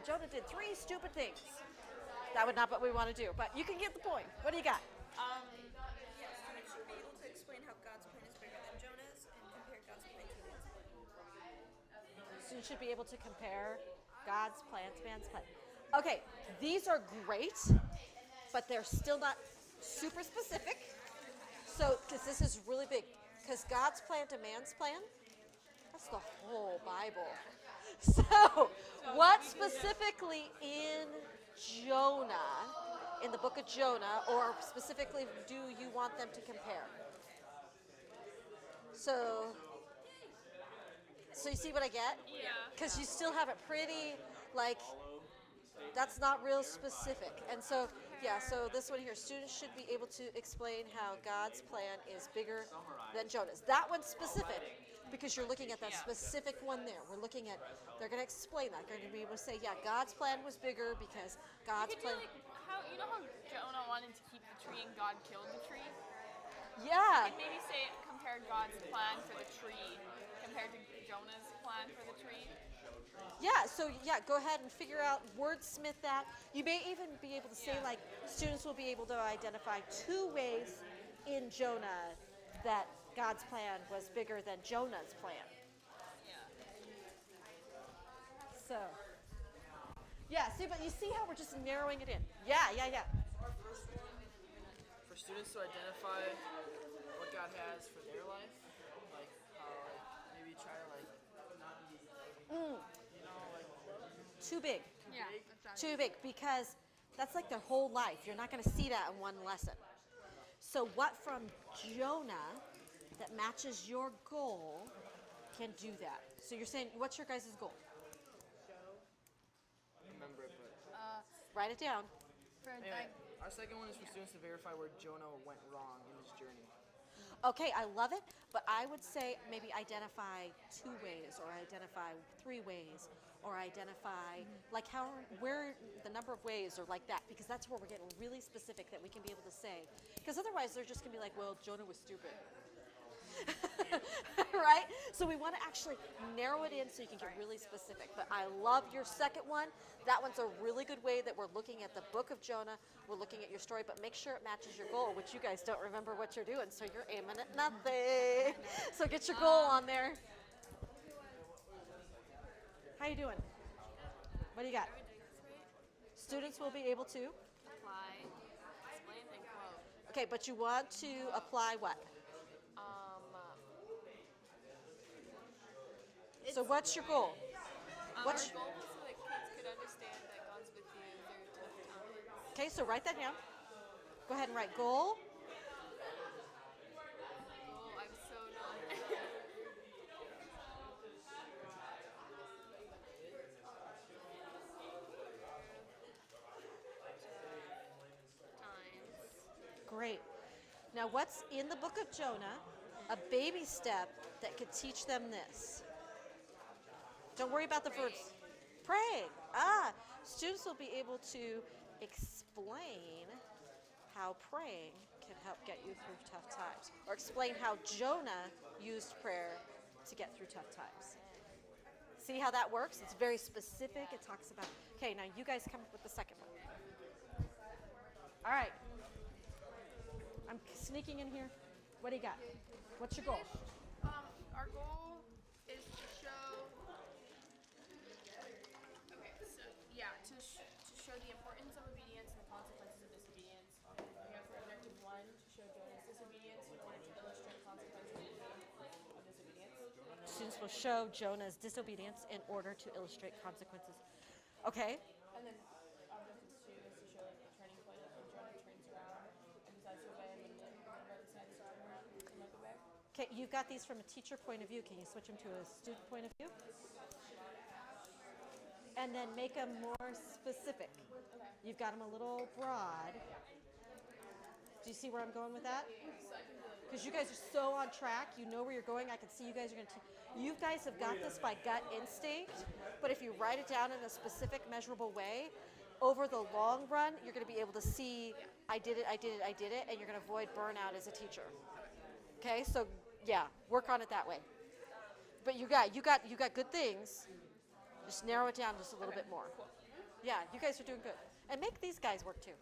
Jonah did 3 stupid things. That would not be what we want to do, but you can get the point. What do you got? Yes, students should be able to explain how God's plan is bigger than Jonah's and compare God's plan to man's plan. Students should be able to compare God's plan to man's plan. Okay, these are great, but they're still not super specific. So, because this is really big, because God's plan to man's plan, that's the whole Bible. So, what specifically in Jonah, in the book of Jonah, or specifically do you want them to compare? So you see what I get? Yeah. Because you still have it pretty, like, that's not real specific. And so, yeah, so this one here, students should be able to explain how God's plan is bigger than Jonah's. That one's specific because you're looking at that specific one there. We're looking at, they're going to explain that. They're going to be able to say, yeah, God's plan was bigger because God's You could plan. do like how Jonah wanted to keep the tree and God killed the tree. Yeah. And maybe say compare God's plan for the tree compared to Jonah's plan for the tree. Yeah, so yeah, go ahead and figure out, wordsmith that. You may even be able to say, like, students will be able to identify 2 ways in Jonah that God's plan was bigger than Jonah's plan. Yeah. So, yeah, see, but you see how we're just narrowing it in. Yeah. Our first one, for students to identify what God has for their life, like how maybe try to not be Too big. Yeah. Too big, because that's like their whole life. You're not going to see that in one lesson. So what from Jonah that matches your goal can do that? So you're saying, what's your guys' goal? remember it, but Write it down. anyway, our second one is for students to verify where Jonah went wrong in his journey. Okay, I love it, but I would say maybe identify 2 ways, or identify 3 ways, or identify like where the number of ways, or like that, because that's where we're getting really specific that we can be able to say. Because otherwise, they're just gonna be like, well, Jonah was stupid. Right? So we want to actually narrow it in so you can get really specific. But I love your second one. That one's a really good way that we're looking at the book of Jonah. We're looking at your story, but make sure it matches your goal, which you guys don't remember what you're doing, so you're aiming at nothing. So get your goal on there. How you doing? What do you got? Students will be able to? Apply, explain, and quote. Okay, but you want to apply what? So what's your goal? What's Our goal was so that kids could understand that God's with you through tough times. Okay, so write that down. Go ahead and write goal. Oh, I'm so done. Times. Great. Now, what's in the book of Jonah? A baby step that could teach them this. Don't worry about the verbs. Praying. Students will be able to explain how praying can help get you through tough times, or explain how Jonah used prayer to get through tough times. See how that works? It's very specific. It talks about, okay, now you guys come up with the second one. All right. I'm sneaking in here. What do you got? What's your goal? Our goal is to show. Okay, so to show the importance of obedience and the consequences of disobedience. We have for objective 1 to show Jonah's disobedience in order to illustrate consequences of disobedience. Students will show Jonah's disobedience in order to illustrate consequences. Okay. And then objective 2 is to show the turning point of when Jonah turns around and decides to obey, and then Nineveh decides to turn around and not obey. Okay, you've got these from a teacher point of view. Can you switch them to a student point of view? And then make them more specific. You've got them a little broad. Do you see where I'm going with that? Because you guys are so on track. You know where you're going. I can see you guys are going to. You guys have got this by gut instinct. But if you write it down in a specific, measurable way, over the long run, you're going to be able to see, I did it, and you're going to avoid burnout as a teacher. Okay, so yeah, work on it that way. But you got good things. Just narrow it down just a little bit more. Yeah, you guys are doing good. And make these guys work too.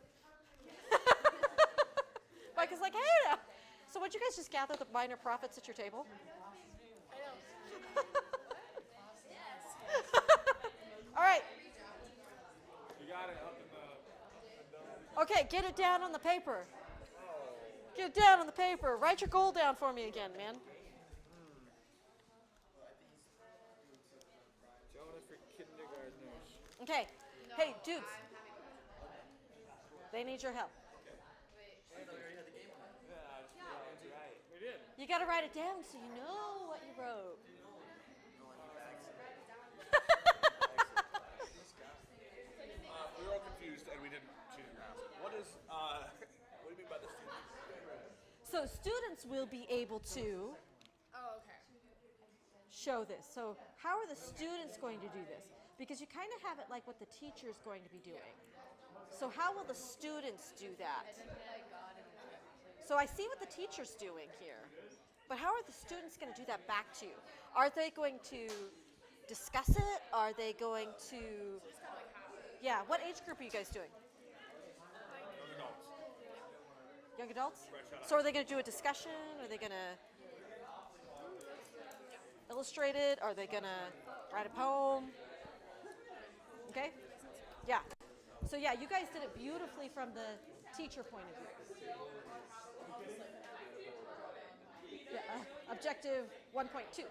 Mike is like, hey now. So would you guys just gather the minor prophets at your table? All right. You got it up in the. Okay, get it down on the paper. Get it down on the paper. Write your goal down for me again, man. Jonah for kindergartners. Okay. Hey, dudes. They need your help. Yeah, that's right. We did. You got to write it down so you know what you wrote. We were all confused and we didn't. She didn't ask. What is? What do you mean by the student? So students will be able to Oh, okay. show this. So how are the students going to do this? Because you kind of have it like what the teacher's going to be doing. So how will the students do that? So I see what the teacher's doing here. But how are the students going to do that back to you? Are they going to discuss it? Are they going to... Yeah, what age group are you guys doing? Young adults. Young adults? Fresh out of So are they going to do a discussion? Are they going to illustrate it? Are they going to write a poem? Okay? Yeah. So yeah, you guys did it beautifully from the teacher point of view. Yeah, objective 1.2.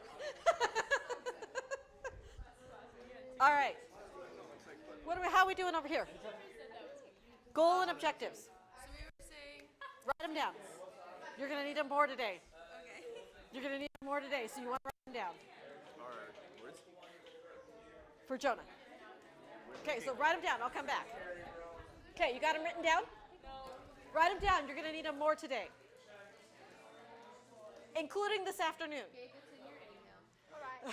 All right. How are we doing over here? Goal and objectives. So we were saying, Write them down. You're going to need them more today. okay. You're going to need them more today, so you want to write them down. All right. Words. For Jonah. Okay, so write them down. I'll come back. Okay, you got them written down? Write them down. You're going to need them more today. Including this afternoon. All right.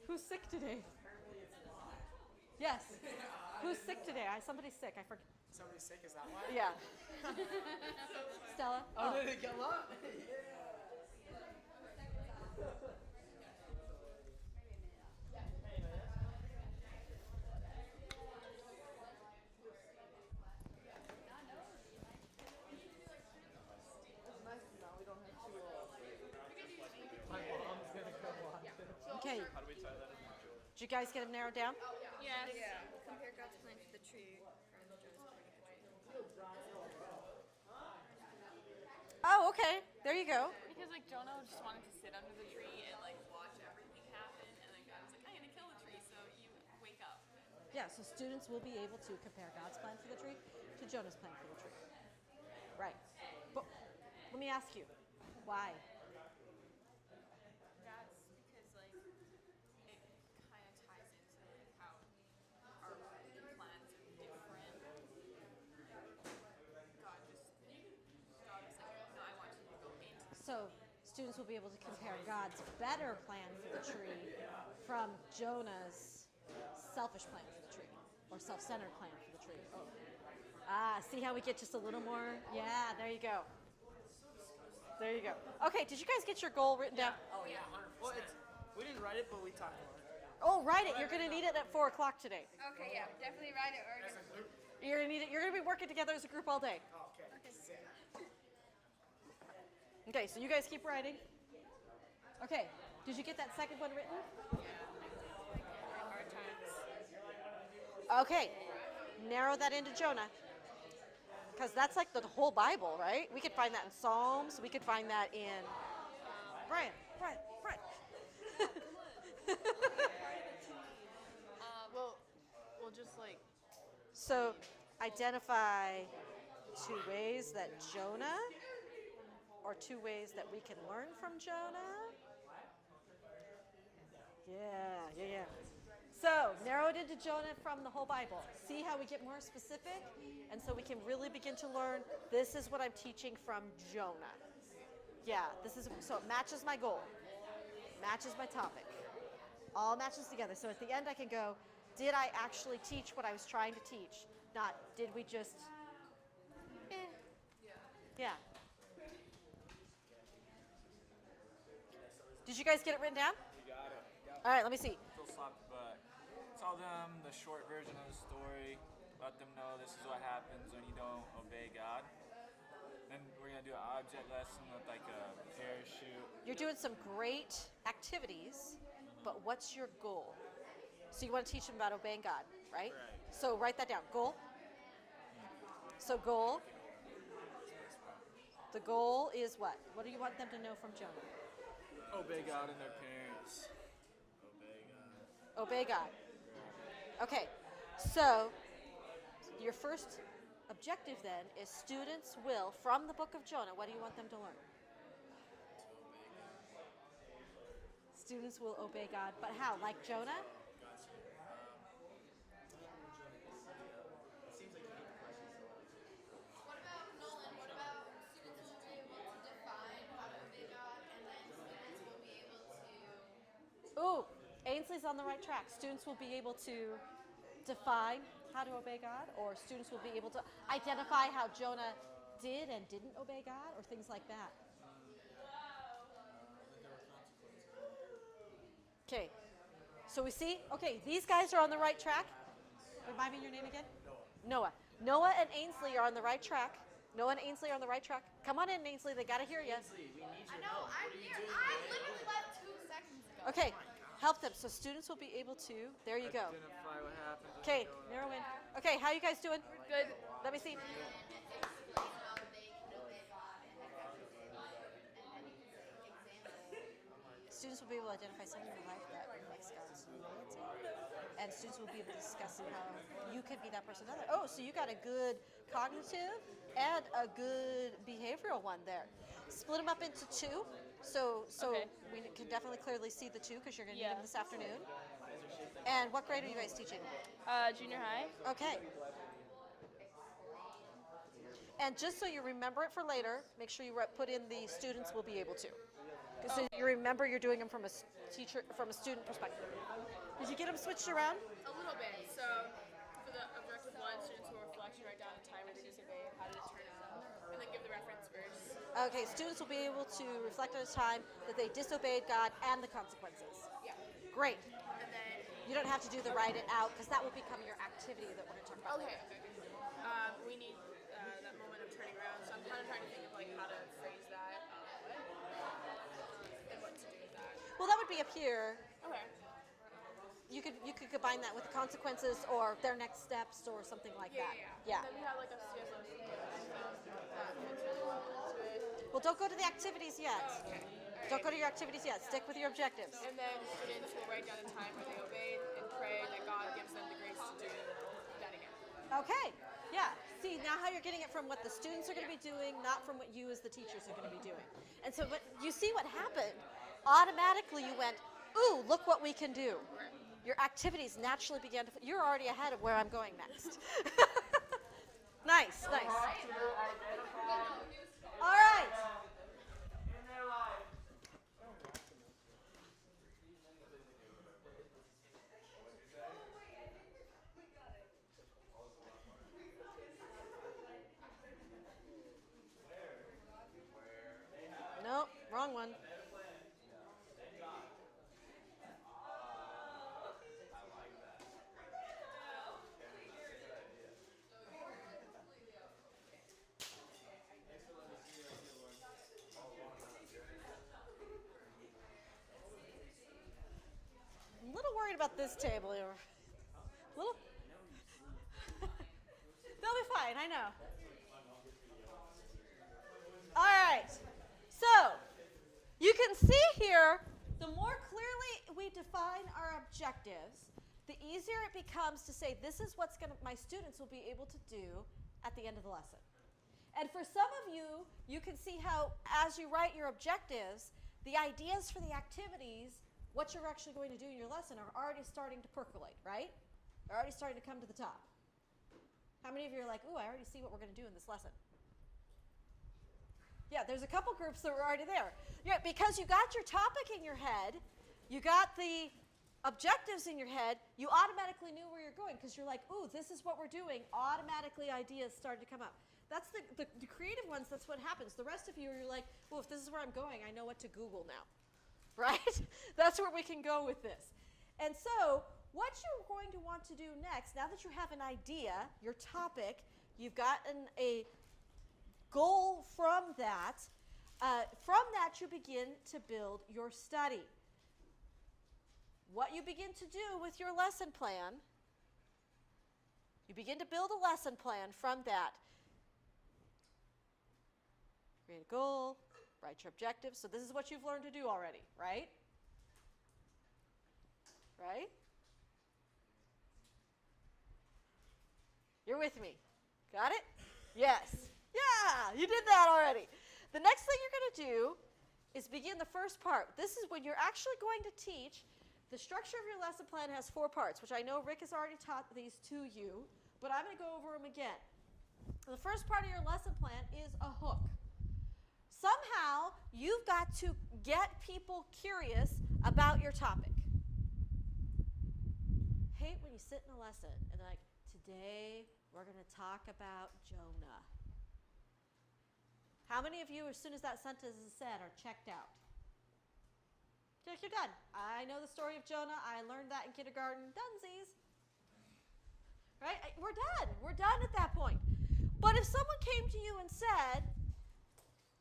Who's sick today? Yes. Who's sick today? Somebody's sick. I forget. Somebody's sick, is that why? Yeah. Stella? Oh, did it come up? Okay. How do we tie that in? Did you guys get them narrowed down? Yes. Compare God's plan for the tree and Jonah's plan for the tree. Oh, okay. There you go. Because like Jonah just wanted to sit under the tree and like watch everything happen, and then God was like, I'm gonna kill the tree, so you wake up. Yeah, so students will be able to compare God's plan for the tree to Jonah's plan for the tree. Right. But let me ask you, why? That's because like it kind of ties into like how our plans are different. God was like, no, I want you to go into. So students will be able to compare God's better plan for the tree from Jonah's selfish plan for the tree or self-centered plan for the tree. Ah, see how we get just a little more? Yeah, there you go. There you go. Okay, did you guys get your goal written down? Oh, yeah. Well, we didn't write it, but we talked about it. Oh, write it. You're going to need it at 4 o'clock today. Okay, yeah, definitely write it. Or You're going to need it. You're going to be working together as a group all day. Okay. Okay, so you guys keep writing. Okay, did you get that second one written? hard times. Okay, narrow that into Jonah. Because that's like the whole Bible, right? We could find that in Psalms. We could find that in... Brian. Well, just like So identify 2 ways that Jonah, or 2 ways that we can learn from Jonah. Yeah. So narrow it into Jonah from the whole Bible. See how we get more specific? And so we can really begin to learn, this is what I'm teaching from Jonah. Yeah, so it matches my goal, matches my topic, all matches together. So at the end I can go, did I actually teach what I was trying to teach? Not, did we just, Yeah. Did you guys get it written down? You got it. Yep. All right, let me see. Still sloppy, but tell them the short version of the story. Let them know this is what happens when you don't obey God. Then we're gonna do an object lesson with like a parachute. You're doing some great activities, but what's your goal? So you want to teach them about obeying God, right? Right. So write that down. Goal. So goal. The goal is what? What do you want them to know from Jonah? Obey God and their parents. Obey God. Obey God. Okay, so your first objective then is students will, from the book of Jonah, what do you want them to learn? Students will obey God, but how? Like Jonah? What about Nolan? What about students will be able to define how to obey God, and then students will be able to. Ooh, Ainsley's on the right track. Students will be able to define how to obey God, or students will be able to identify how Jonah did and didn't obey God, or things like that. Okay, so we see, okay, these guys are on the right track. Remind me your name again? Noah. Noah and Ainsley are on the right track. Noah and Ainsley are on the right track. Come on in, Ainsley, they gotta hear you. I know, I'm here. I literally left 2 seconds ago. Okay, help them. So students will be able to, there you go. Identify what happens. when Okay, you don't narrow in. Okay, how you guys doing? Good. Let me see. Explain how they can obey God and then example. Students will be able to identify something in life that reflects God's humanity. And students will be able to discuss how you can be that person. Oh, so you got a good cognitive and a good behavioral one there. Split them up into 2. So Okay. we can definitely clearly see the 2 because you're going to need Yeah. them this afternoon. And what grade are you guys teaching? Junior high. Okay. And just so you remember it for later, make sure you put in the students will be able to. So you remember you're doing them from a from a student perspective. Did you get them switched around? A little bit. So for the objective 1, students will reflect and write down a time where they disobeyed. How did it turn out? And then give the reference verse. Okay, students will be able to reflect on a time that they disobeyed God and the consequences. Yeah. Great. And then. You don't have to do the write it out because that will become your activity that we're going to talk about. Okay. We need that moment of turning around. So I'm kind of trying to think of like how to phrase that and what to do with that. Well, that would be up here. Okay. You could combine that with the consequences or their next steps or something like that. Yeah. And then we have like a CSO that fits really well into it. Well, don't go to the activities yet. Okay. Don't go to your activities yet. Stick with your objectives. And then students will write down a time where they obeyed and pray that God gives them the grace to do that again. Okay. Yeah. See, now how you're getting it from what the students are going to be doing, not from what you as the teachers are going to be doing. And so what you see what happened, automatically you went, ooh, look what we can do. Your activities naturally began to, you're already ahead of where I'm going next. Nice, nice. All right. Nope, wrong one. I'm a little worried about this table here. Little. They'll be fine, I know. All right. So, you can see here, the more clearly we define our objectives, the easier it becomes to say, this is what's my students will be able to do at the end of the lesson. And for some of you, you can see how, as you write your objectives, the ideas for the activities, what you're actually going to do in your lesson, are already starting to percolate, right? They're already starting to come to the top. How many of you are like, ooh, I already see what we're going to do in this lesson? Yeah, there's a couple groups that were already there. Yeah, because you got your topic in your head, you got the objectives in your head, you automatically knew where you're going because you're like, ooh, this is what we're doing. Automatically ideas started to come up. That's the creative ones, that's what happens. The rest of you, you're like, well, if this is where I'm going, I know what to Google now. right? That's where we can go with this. And so what you're going to want to do next, now that you have an idea, your topic, you've got a goal from that you begin to build your study. What you begin to do with your lesson plan, you begin to build a lesson plan from that. Create a goal, write your objectives. So this is what you've learned to do already, right? Right? You're with me. Got it? Yes. Yeah, you did that already. The next thing you're going to do is begin the first part. This is when you're actually going to teach. The structure of your lesson plan has 4 parts, which I know Rick has already taught these to you, but I'm going to go over them again. The first part of your lesson plan is a hook. Somehow, you've got to get people curious about your topic. Hate when you sit in a lesson and they're like, today we're going to talk about Jonah. How many of you, as soon as that sentence is said, are checked out? You're done. I know the story of Jonah. I learned that in kindergarten. Dunsies. Right? We're done. We're done at that point. But if someone came to you and said,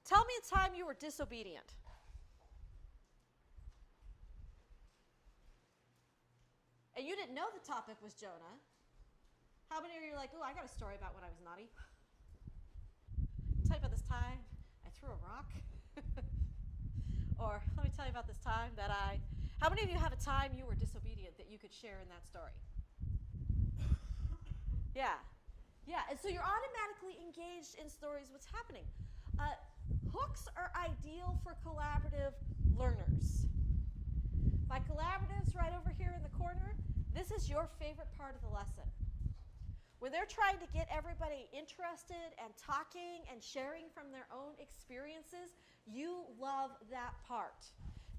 tell me a time you were disobedient. And you didn't know the topic was Jonah. How many of you are like, oh, I got a story about when I was naughty? Tell you about this time I threw a rock. Or let me tell you about this time that how many of you have a time you were disobedient that you could share in that story? Yeah. Yeah, and so you're automatically engaged in stories, what's happening. Hooks are ideal for collaborative learners. My collaboratives right over here in the corner, this is your favorite part of the lesson. When they're trying to get everybody interested and talking and sharing from their own experiences, you love that part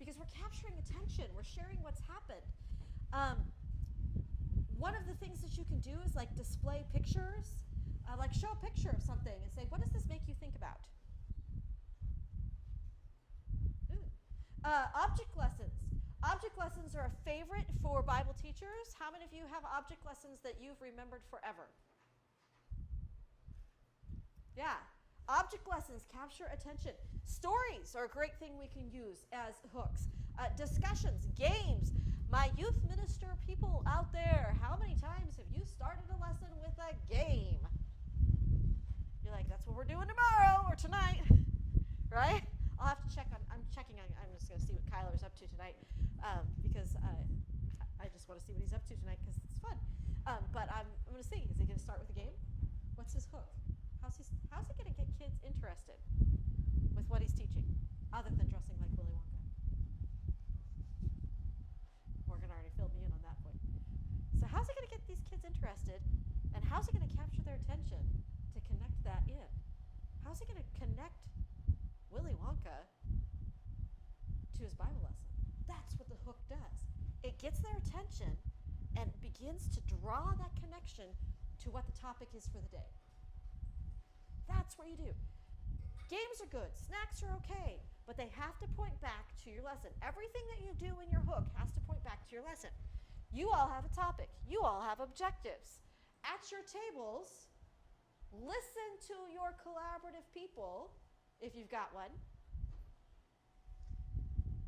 because we're capturing attention. We're sharing what's happened. One of the things that you can do is like display pictures, like show a picture of something and say, what does this make you think about? Object lessons. Object lessons are a favorite for Bible teachers. How many of you have object lessons that you've remembered forever? Yeah. Object lessons capture attention. Stories are a great thing we can use as hooks. Discussions, games. My youth minister people out there, how many times have you started a lesson with a game? You're like, that's what we're doing tomorrow or tonight, right? I'll have to check on, I'm just going to see what Kyler's up to tonight because I just want to see what he's up to tonight because it's fun. But I'm going to see, is he going to start with a game? What's his hook? How's he going to get kids interested with what he's teaching other than dressing like Willy Wonka? Morgan already filled me in on that point. So how's he going to get these kids interested and how's he going to capture their attention to connect that in? How's he going to connect Willy Wonka to his Bible lesson? That's what the hook does. It gets their attention and begins to draw that connection to what the topic is for the day. That's what you do. Games are good. Snacks are okay. But they have to point back to your lesson. Everything that you do in your hook has to point back to your lesson. You all have a topic. You all have objectives. At your tables, listen to your collaborative people, if you've got one.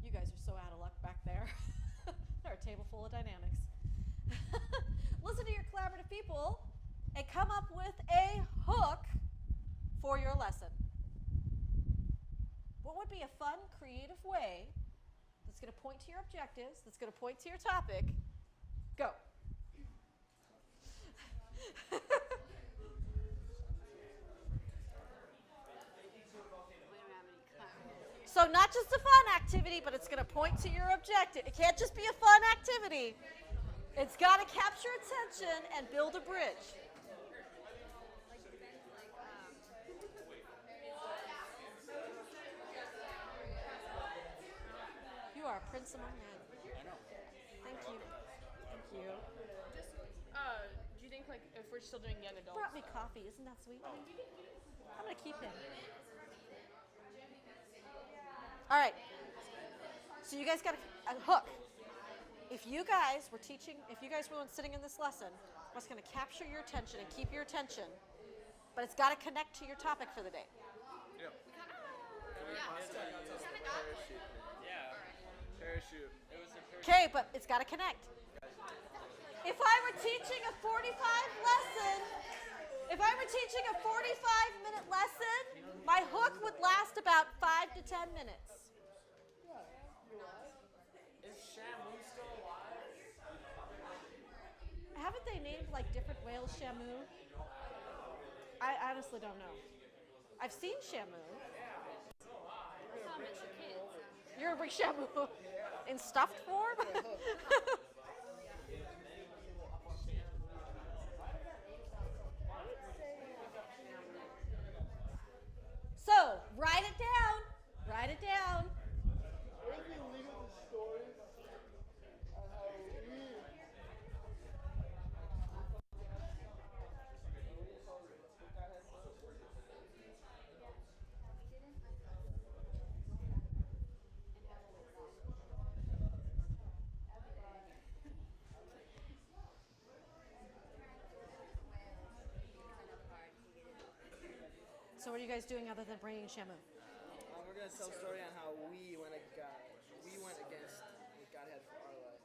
You guys are so out of luck back there. They're a table full of dynamics. Listen to your collaborative people and come up with a hook for your lesson. What would be a fun, creative way that's going to point to your objectives, that's going to point to your topic? Go. So not just a fun activity, but it's going to point to your objective. It can't just be a fun activity. It's got to capture attention and build a bridge. You are a prince among men. I know. Thank you. Thank you. Just, do you think, like, if we're still doing young adults? Brought me coffee. Isn't that sweet? I'm going to keep him. All right. So you guys got a hook. If you guys were sitting in this lesson, what's going to capture your attention and keep your attention, but it's got to connect to your topic for the day. Yep. Parachute. Okay, but it's got to connect. If I were teaching a 45-minute lesson, my hook would last about 5 to 10 minutes. Is Shamu still alive? Haven't they named like different whales Shamu? I honestly don't know. I've seen Shamu. You're a big Shamu in stuffed form? So, write it down. Write it down. What if you leave the story on how we So what are you guys doing other than bringing Shamu? We're gonna tell a story on how we went against what God had for our life,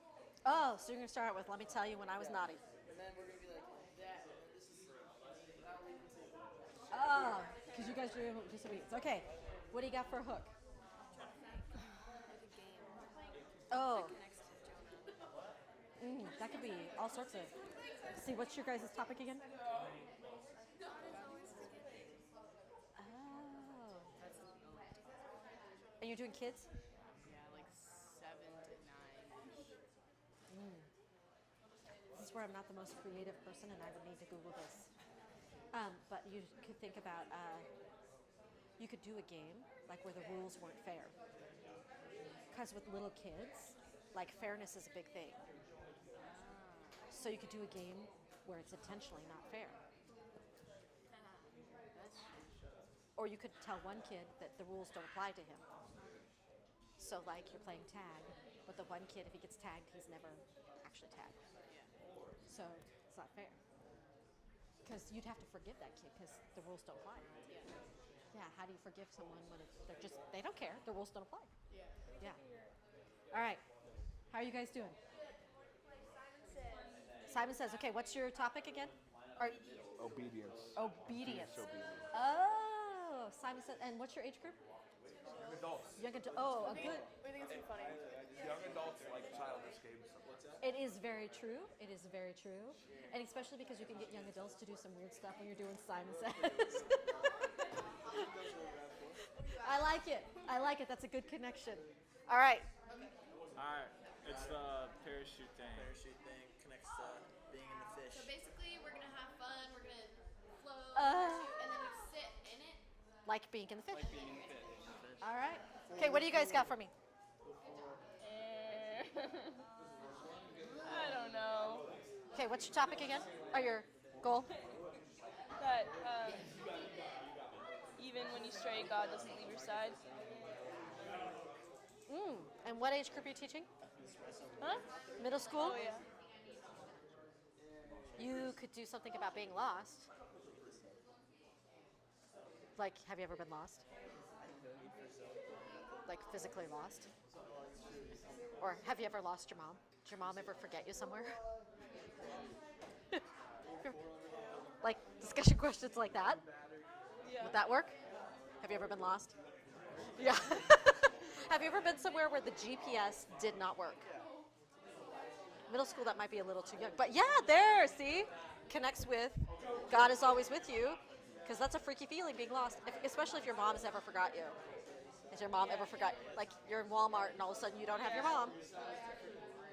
Oh, so you're going to start out with, let me tell you when I was naughty. and then we're gonna be like that, and then this is without leaving to. Oh, because you guys do disobedience. Okay, what do you got for a hook? Oh. That could be all sorts of. See, what's your guys' topic again? Oh. And you're doing kids? Yeah, like 7 to 9. This is where I'm not the most creative person, and I would need to Google this. But you could think about, you could do a game like where the rules weren't fair. Because with little kids, like fairness is a big thing. So you could do a game where it's intentionally not fair. Or you could tell one kid that the rules don't apply to him. So like you're playing tag, but the one kid, if he gets tagged, he's never actually tagged. So it's not fair. Because you'd have to forgive that kid because the rules don't apply. Yeah, how do you forgive someone when they don't care, the rules don't apply. Yeah. All right, how are you guys doing? Simon says, okay, what's your topic again? Obedience. Obedience. Disobedience. Oh, Simon said, and what's your age group? Young adults. Young adult. Oh, a good. We think it's pretty funny. Young adults like childish games. It is very true. It is very true, and especially because you can get young adults to do some weird stuff when you're doing Simon Says. I like it. I like it. That's a good connection. All right. Alright, it's the parachute thing. Parachute thing connects to being in the fish. So basically, we're gonna have fun. We're gonna float, Uh. and then we sit in it. Like being in the fish. Being in the fish. All right. Okay, what do you guys got for me? I don't know. Okay, what's your topic again? Or your goal? That even when you stray, God doesn't leave your side. And what age group are you teaching? Huh? Middle school? Oh yeah. You could do something about being lost. Like, have you ever been lost? Like physically lost? Or have you ever lost your mom? Did your mom ever forget you somewhere? Like discussion questions like that? Yeah. Would that work? Have you ever been lost? Yeah. Have you ever been somewhere where the GPS did not work? Middle school, that might be a little too young. But yeah, there, see? Connects with God is always with you. Because that's a freaky feeling, being lost. Especially if your mom has ever forgot you. Has your mom ever forgot? Like, you're in Walmart and all of a sudden you don't have your mom.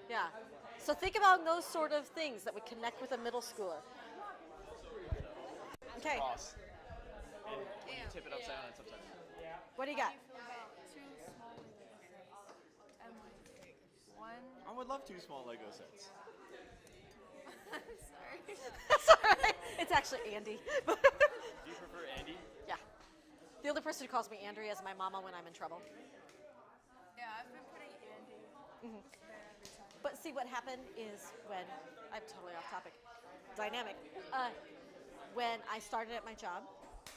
Yeah. So think about those sort of things that would connect with a middle schooler. Okay. Cross. And when you tip it upside down, it's upside down. What do you got? Two small and one. I would love 2 small Lego sets. Sorry. That's all right. It's actually Andy. Do you prefer Andy? Yeah. The only person who calls me Andrea is my mama when I'm in trouble. Yeah, I've been putting Andy But see, what happened is when I'm totally off topic, dynamic. When I started at my job,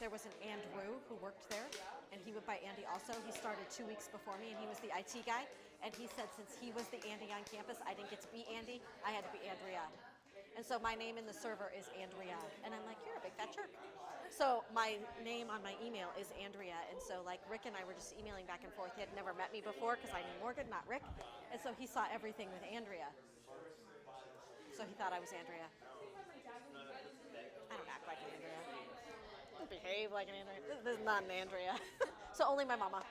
there was an Andrew who worked there, and he went by Andy also. He started 2 weeks before me, and he was the IT guy. And he said since he was the Andy on campus, I didn't get to be Andy. I had to be Andrea. And so my name in the server is Andrea. And I'm like, you're a big fat jerk. So my name on my email is Andrea. And so like Rick and I were just emailing back and forth. He had never met me before because I knew Morgan, not Rick. And so he saw everything with Andrea. So he thought I was Andrea. I don't act like an Andrea. I don't behave like an Andrea. This is not an Andrea. So only my mama.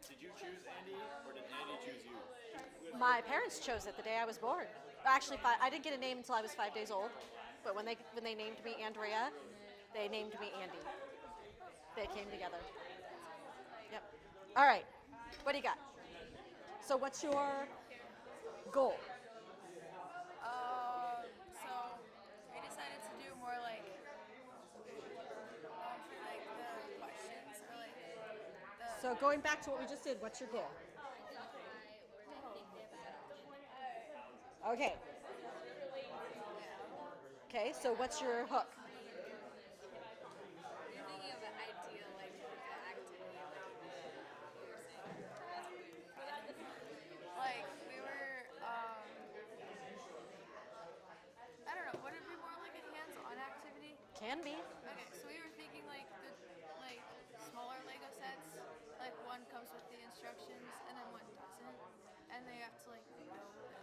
Did you choose Andy, or did Andy choose you? My parents chose it the day I was born. Actually, I didn't get a name until I was 5 days old. But when they named me Andrea, they named me Andy. They came together. Yep. All right. What do you got? So what's your goal? So we decided to do more like the questions or like the. So going back to what we just did, what's your goal? Okay. Okay, so what's your hook? You're thinking of an ideal like activity, like we were I don't know, would it be more like a hands-on activity? Can be. Okay, so we were thinking like the smaller Lego sets, like one comes with the instructions and then one doesn't, and they have to like build it.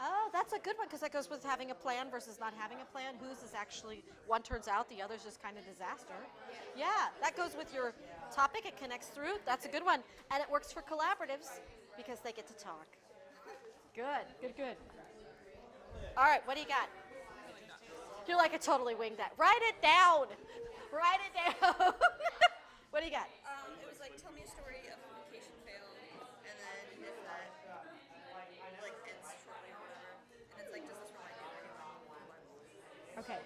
Oh, that's a good one because that goes with having a plan versus not having a plan. Whose is actually, one turns out, the other's just kind of disaster. Yeah, that goes with your topic. It connects through. That's a good one. And it works for collaboratives because they get to talk. Good, good, good. All right, what do you got? You're like, I totally winged that. Write it down. Write it down. What do you got? It was like, tell me a story of a vacation fail, and then if that like ends shortly or whatever, and it's like, does this remind you of anyone from the Bible? Okay.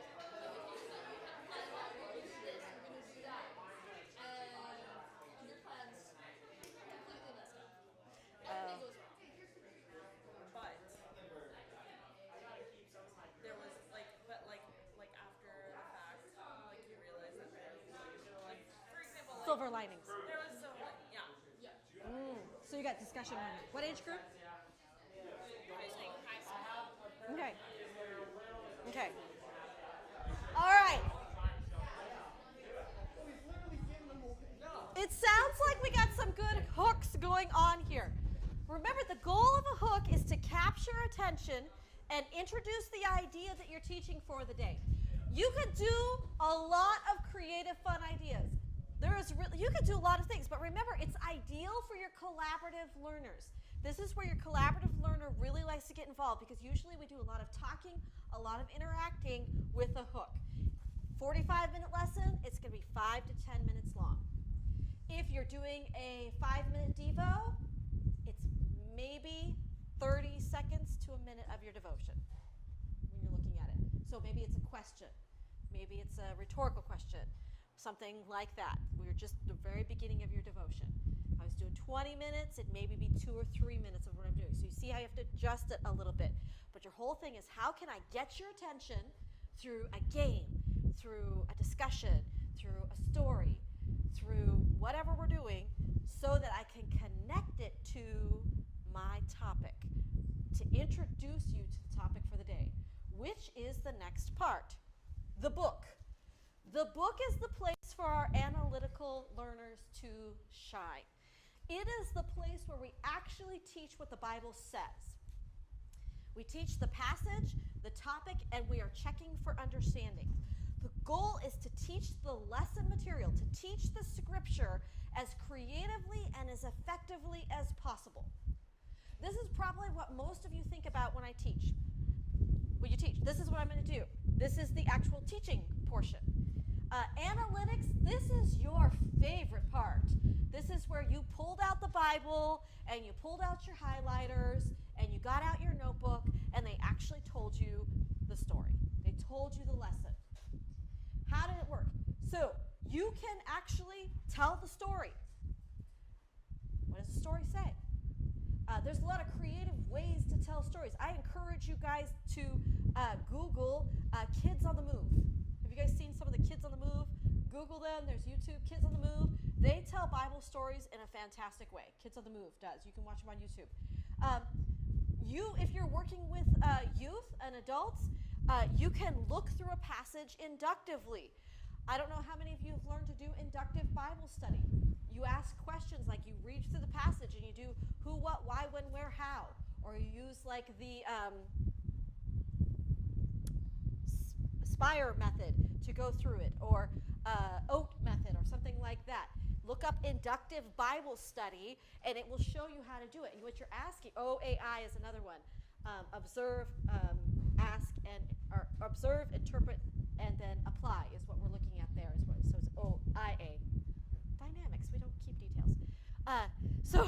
But there was like, but after the fact, like you realize that there like, for example, like Silver linings. there was some like, yeah. So you got discussion on it. What age group? Okay. Okay. All right. It sounds like we got some good hooks going on here. Remember, the goal of a hook is to capture attention and introduce the idea that you're teaching for the day. You could do a lot of creative, fun ideas. You could do a lot of things, but remember, it's ideal for your collaborative learners. This is where your collaborative learner really likes to get involved because usually we do a lot of talking, a lot of interacting with a hook. 45-minute lesson, it's going to be 5 to 10 minutes long. If you're doing a 5-minute Devo, it's maybe 30 seconds to a minute of your devotion when you're looking at it. So maybe it's a question. Maybe it's a rhetorical question. Something like that. We're just the very beginning of your devotion. If I was doing 20 minutes, it maybe be 2 or 3 minutes of what I'm doing. So you see how you have to adjust it a little bit. But your whole thing is, how can I get your attention through a game, through a discussion, through a story, through whatever we're doing, so that I can connect it to my topic, to introduce you to the topic for the day, which is the next part, the book. The book is the place for our analytical learners to shine. It is the place where we actually teach what the Bible says. We teach the passage, the topic, and we are checking for understanding. The goal is to teach the lesson material, to teach the scripture as creatively and as effectively as possible. This is probably what most of you think about when I teach. When you teach, this is what I'm going to do. This is the actual teaching portion. Analytics, this is your favorite part. This is where you pulled out the Bible and you pulled out your highlighters and you got out your notebook and they actually told you the story. They told you the lesson. How did it work? So you can actually tell the story. What does the story say? There's a lot of creative ways to tell stories. I encourage you guys to Google Kids on the Move. Have you guys seen some of the Kids on the Move? Google them. There's YouTube, Kids on the Move. They tell Bible stories in a fantastic way. Kids on the Move does. You can watch them on YouTube. If you're working with youth and adults, you can look through a passage inductively. I don't know how many of you have learned to do inductive Bible study. You ask questions like you read through the passage and you do who, what, why, when, where, how. Or you use like the Spire method to go through it, or OAT method, or something like that. Look up inductive Bible study, and it will show you how to do it. And what you're asking, OAI is another one. Observe, ask, or observe, interpret, and then apply is what we're looking at there. So it's OIA. Dynamics, we don't keep details. So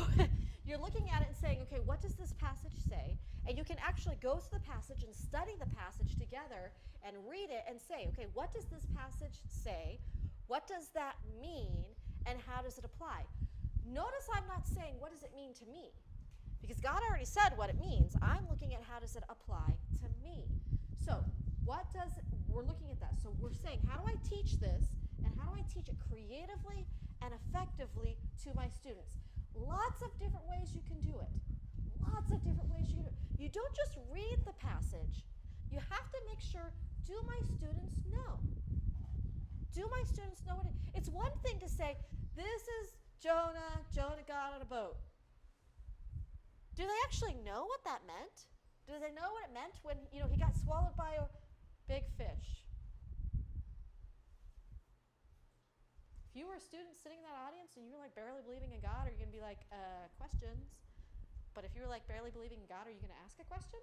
you're looking at it and saying, okay, what does this passage say? And you can actually go to the passage and study the passage together and read it and say, okay, what does this passage say? What does that mean? And how does it apply? Notice I'm not saying, what does it mean to me? Because God already said what it means. I'm looking at how does it apply to me. So we're looking at that. So we're saying, how do I teach this? And how do I teach it creatively and effectively to my students? Lots of different ways you can do it. Lots of different ways you can do it. You don't just read the passage. You have to make sure, do my students know? Do my students know what it is? It's one thing to say, this is Jonah. Jonah got on a boat. Do they actually know what that meant? Do they know what it meant when he got swallowed by a big fish? If you were a student sitting in that audience and you were like barely believing in God, are you going to be like, questions? But if you were like barely believing in God, are you going to ask a question?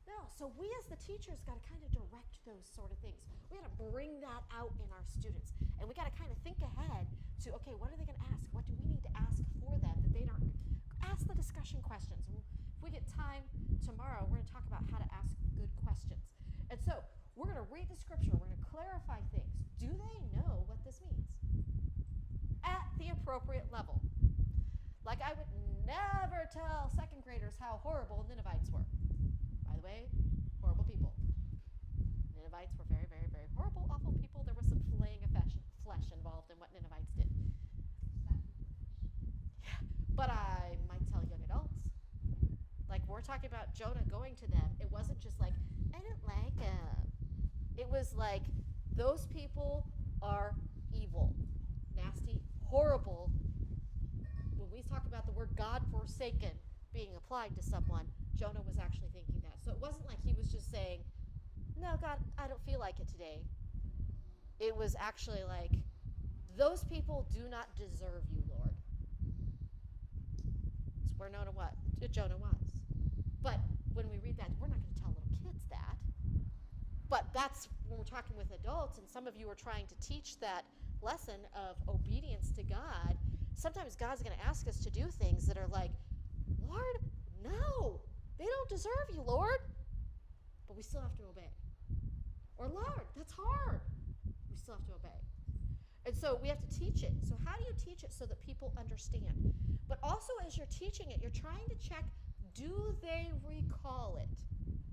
No. So we as the teachers got to kind of direct those sort of things. We got to bring that out in our students. And we got to kind of think ahead to, okay, what are they going to ask? What do we need to ask for them that they don't ask the discussion questions? And if we get time tomorrow, we're going to talk about how to ask good questions. And so we're going to read the scripture. We're going to clarify things. Do they know what this means? At the appropriate level. Like I would never tell second graders how horrible Ninevites were. By the way, horrible people. Ninevites were very, very, very horrible, awful people. There was some filleting of flesh involved in what Ninevites did. Yeah, but I might tell young adults. Like we're talking about Jonah going to them. It wasn't just like, I don't like them. It was like, those people are evil, nasty, horrible. When we talk about the word God-forsaken being applied to someone, Jonah was actually thinking that. So it wasn't like he was just saying, no, God, I don't feel like it today. It was actually like, those people do not deserve you, Lord. It's where Jonah was. But when we read that, we're not going to tell little kids that. But that's when we're talking with adults, and some of you are trying to teach that lesson of obedience to God. Sometimes God's going to ask us to do things that are like, Lord, no, they don't deserve you, Lord. But we still have to obey. Or, Lord, that's hard. We still have to obey. And so we have to teach it. So how do you teach it so that people understand? But also as you're teaching it, you're trying to check, do they recall it?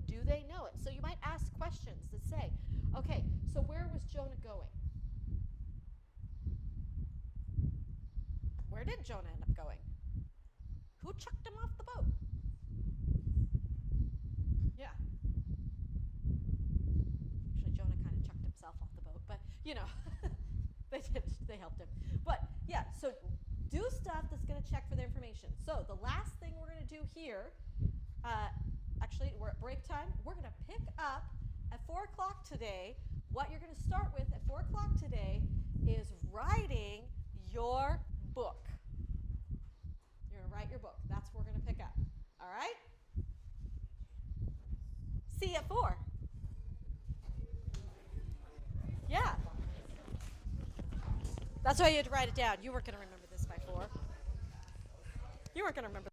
Do they know it? So you might ask questions that say, okay, so where was Jonah going? Where did Jonah end up going? Who chucked him off the boat? Yeah. Actually, Jonah kind of chucked himself off the boat, but they helped him. But yeah, so do stuff that's going to check for the information. So the last thing we're going to do here, actually we're at break time. We're going to pick up at 4 o'clock today. What you're going to start with at 4 o'clock today is writing your book. You're going to write your book. That's what we're going to pick up. All right? See you at 4. Yeah. That's why you had to write it down. You weren't going to remember this by 4. You weren't going to remember